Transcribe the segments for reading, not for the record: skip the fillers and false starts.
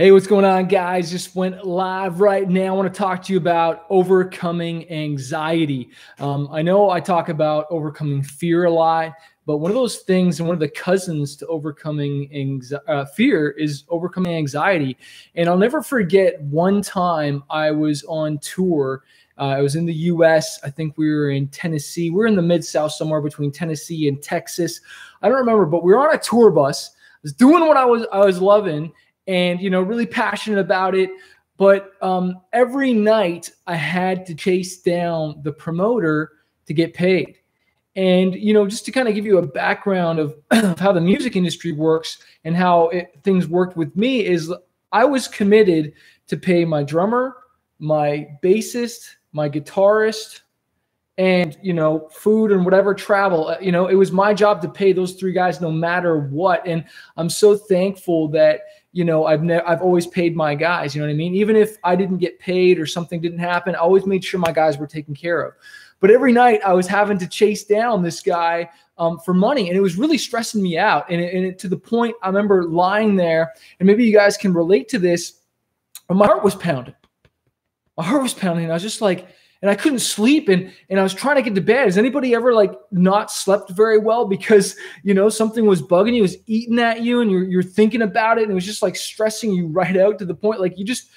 Hey, what's going on, guys? Just went live right now. I want to talk to you about overcoming anxiety. I know I talk about overcoming fear a lot, but one of those things and one of the cousins to overcoming fear is overcoming anxiety. And I'll never forget one time I was on tour. I was in the U.S. I think we were in Tennessee. We're in the Mid-South, somewhere between Tennessee and Texas. I don't remember, but we were on a tour bus. I was doing what I was loving, and really passionate about it. But every night I had to chase down the promoter to get paid. And just to kind of give you a background of how the music industry works and how things worked with me, is I was committed to pay my drummer, my bassist, my guitarist, and food and whatever travel. It was my job to pay those three guys no matter what. And I'm so thankful that I've always paid my guys. You know what I mean? Even if I didn't get paid or something didn't happen, I always made sure my guys were taken care of. But every night I was having to chase down this guy for money, and it was really stressing me out. And to the point, I remember lying there, and maybe you guys can relate to this. My heart was pounding. My heart was pounding. And I was just like, and I couldn't sleep, and I was trying to get to bed. Has anybody ever not slept very well because something was bugging you, was eating at you, and you're thinking about it, and it was just stressing you right out to the point you just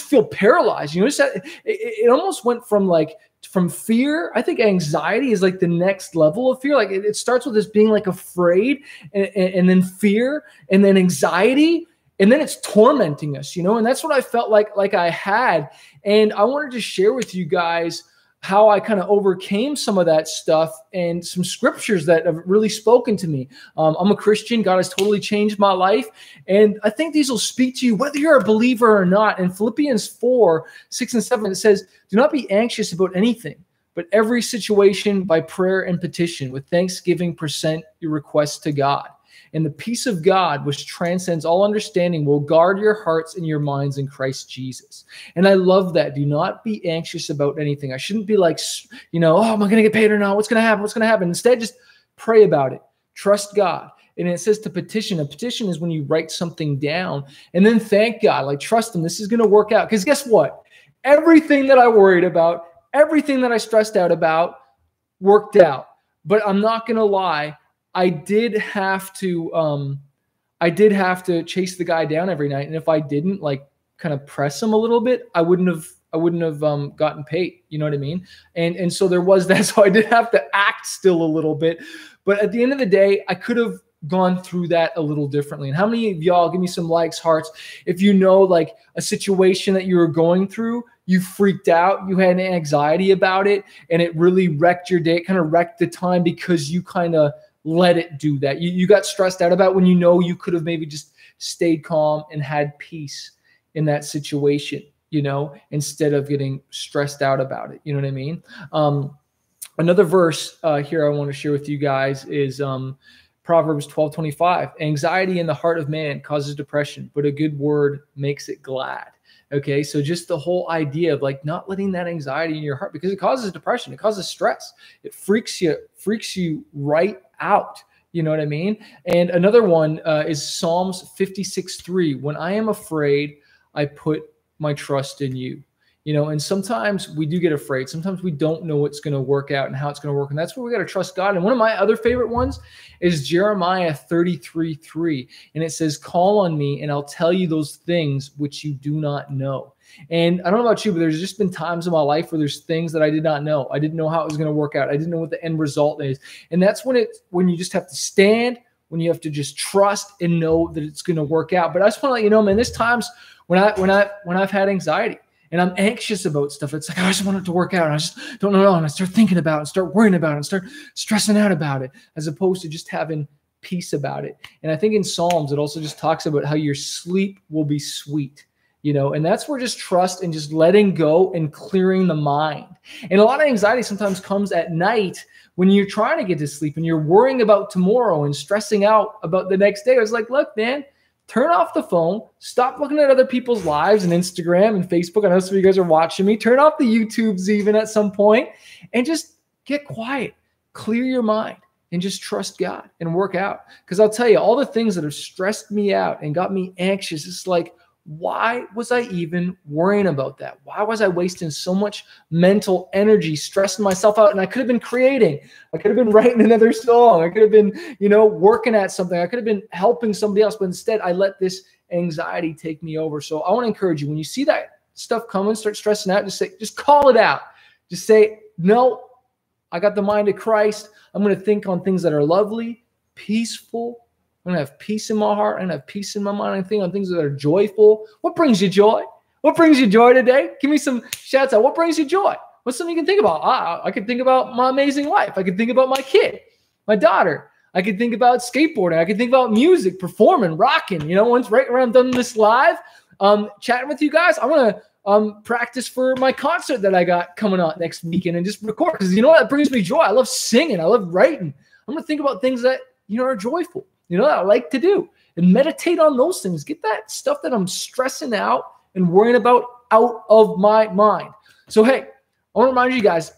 feel paralyzed. It almost went from fear. I think anxiety is the next level of fear. It starts with us being afraid, and then fear, and then anxiety. And then it's tormenting us, and that's what I felt like I had. And I wanted to share with you guys how I kind of overcame some of that stuff and some scriptures that have really spoken to me. I'm a Christian. God has totally changed my life. And I think these will speak to you whether you're a believer or not. In Philippians 4:6-7, it says, "Do not be anxious about anything, but every situation by prayer and petition with thanksgiving present your requests to God. And the peace of God, which transcends all understanding, will guard your hearts and your minds in Christ Jesus." And I love that. Do not be anxious about anything. I shouldn't be oh, am I going to get paid or not? What's going to happen? What's going to happen? Instead, just pray about it. Trust God. And it says to petition. A petition is when you write something down and then thank God. Trust him. This is going to work out. Because guess what? Everything that I worried about, everything that I stressed out about worked out. But I'm not going to lie. I did have to chase the guy down every night. And if I didn't kind of press him a little bit, I wouldn't have gotten paid. You know what I mean? And so there was that. So I did have to act still a little bit, but at the end of the day, I could have gone through that a little differently. And how many of y'all, give me some likes, hearts, if a situation that you were going through, you freaked out, you had anxiety about it, and it really wrecked your day. It kind of wrecked the time because you kind of let it do that. You got stressed out about when you could have maybe just stayed calm and had peace in that situation, instead of getting stressed out about it. You know what I mean? Another verse here I want to share with you guys is Proverbs 12:25. "Anxiety in the heart of man causes depression, but a good word makes it glad." Okay, so just the whole idea of not letting that anxiety in your heart, because it causes depression, it causes stress, it freaks you right out. You know what I mean? And another one is Psalms 56:3. "When I am afraid, I put my trust in you." And sometimes we do get afraid. Sometimes we don't know what's going to work out and how it's going to work. And that's where we got to trust God. And one of my other favorite ones is Jeremiah 33:3. And it says, "Call on me and I'll tell you those things which you do not know." And I don't know about you, but there's just been times in my life where there's things that I did not know. I didn't know how it was going to work out. I didn't know what the end result is. And that's when you just have to stand, when you have to just trust and know that it's going to work out. But I just want to let you know, man, there's times when I've had anxiety. And I'm anxious about stuff. It's I just want it to work out. And I just don't know. And I start thinking about it, and start worrying about it, and start stressing out about it, as opposed to just having peace about it. And I think in Psalms, it also just talks about how your sleep will be sweet, and that's where just trust and just letting go and clearing the mind. And a lot of anxiety sometimes comes at night when you're trying to get to sleep and you're worrying about tomorrow and stressing out about the next day. I was look, man, turn off the phone. Stop looking at other people's lives and Instagram and Facebook. I know some of you guys are watching me. Turn off the YouTubes even at some point and just get quiet. Clear your mind and just trust God and work out. Because I'll tell you, all the things that have stressed me out and got me anxious, it's why was I even worrying about that? Why was I wasting so much mental energy, stressing myself out? And I could have been creating. I could have been writing another song. I could have been, working at something. I could have been helping somebody else. But instead, I let this anxiety take me over. So I want to encourage you, when you see that stuff coming, start stressing out, just call it out. Just say, no, I got the mind of Christ. I'm going to think on things that are lovely, peaceful. I'm going to have peace in my heart. I'm going to have peace in my mind. I think on things that are joyful. What brings you joy? What brings you joy today? Give me some shouts out. What brings you joy? What's something you can think about? I could think about my amazing life. I could think about my kid, my daughter. I could think about skateboarding. I could think about music, performing, rocking. Once right around done this live, chatting with you guys, I'm going to practice for my concert that I got coming out next weekend and just record. Because that brings me joy. I love singing. I love writing. I'm going to think about things that, are joyful. That I like to do, and meditate on those things. Get that stuff that I'm stressing out and worrying about out of my mind. So, hey, I want to remind you guys,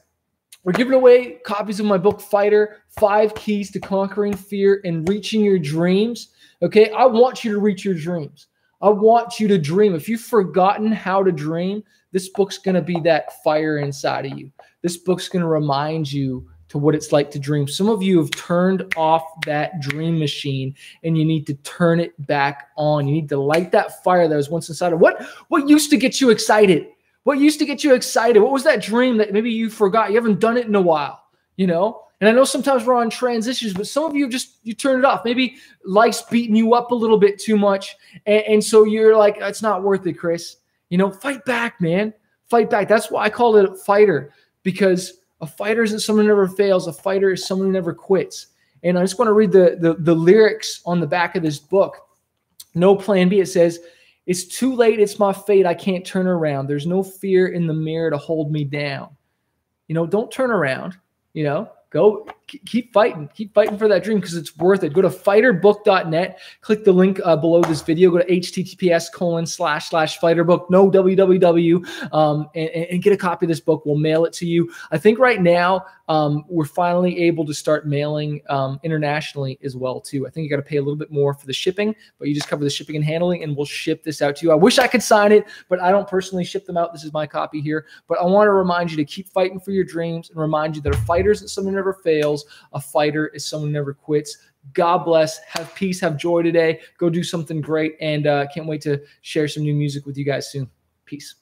we're giving away copies of my book, Fighter, 5 Keys to Conquering Fear and Reaching Your Dreams. Okay, I want you to reach your dreams. I want you to dream. If you've forgotten how to dream, this book's going to be that fire inside of you. This book's going to remind you to what it's like to dream. Some of you have turned off that dream machine, and you need to turn it back on. You need to light that fire that was once inside of what used to get you excited? What used to get you excited? What was that dream that maybe you forgot? You haven't done it in a while, And I know sometimes we're on transitions, but some of you you turn it off. Maybe life's beating you up a little bit too much. And so you're like, it's not worth it, Chris. Fight back, man. Fight back. That's why I call it a fighter, because a fighter isn't someone who never fails. A fighter is someone who never quits. And I just want to read the lyrics on the back of this book. No plan B. It says, it's too late. It's my fate. I can't turn around. There's no fear in the mirror to hold me down. Don't turn around. Go keep fighting for that dream, because it's worth it. Go to fighterbook.net, click the link below this video, go to https://fighterbook, no www, and get a copy of this book. We'll mail it to you. I think right now we're finally able to start mailing internationally as well too. I think you got to pay a little bit more for the shipping, but you just cover the shipping and handling, and we'll ship this out to you. I wish I could sign it, but I don't personally ship them out. This is my copy here. But I want to remind you to keep fighting for your dreams, and remind you that a fighter isn't someone who never fails. A fighter is someone who never quits. God bless. Have peace. Have joy today. Go do something great. And can't wait to share some new music with you guys soon. Peace.